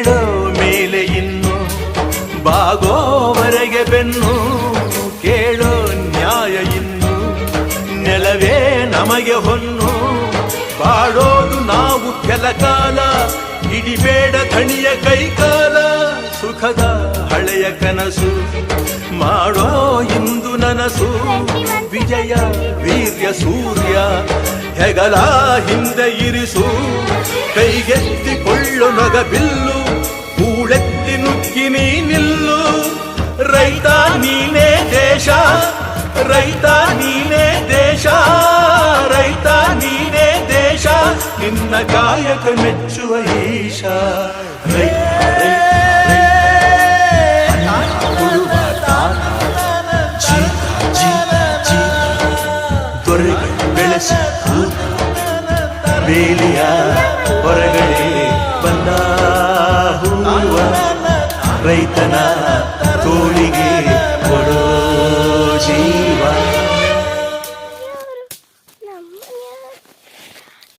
ಏಳೋ ಮೇಲೆ ಇನ್ನು ಬಾಗೋವರೆಗೆ ಬೆನ್ನು ಕೇಳೋ ನ್ಯಾಯ ಇನ್ನು ನೆಲವೇ ನಮಗೆ ಹೊನ್ನು ಬಾಳೋದು ನಾವು ಕೆಲ ಕಾಲ ಹಿಡಿಬೇಡ ಧಣಿಯ ಕೈಕಾಲ ಸುಖದ ಹಳೆಯ ಕನಸು ಮಾಡೋ ಇಂದು ನನಸು ವಿಜಯ ವೀರ್ಯ ಸೂರ್ಯ ಹೆಗಲ ಹಿಂದೆ ಇರಿಸು ಕೈಗೆತ್ತಿಕೊಳ್ಳು ನಗ ಬಿಲ್ಲು ಕೂಳೆತ್ತಿ ನುಗ್ಗಿ ನೀ ನಿಲ್ಲು ರೈತ ನೀನೇ ದೇಶ ರೈತ ನೀನೇ ದೇಶ ರೈತ ನೀನೇ ದೇಶ ನಿನ್ನ ಕಾಯಕ ಮೆಚ್ಚುವ ಈಶ ರೈತ ಬೆಳೆಸಿ ಬೇಲಿಯ ಹೊರಗಡೆ ಬಂದ ಹೂವ ರೈತನ ತೋಳಿಗೆ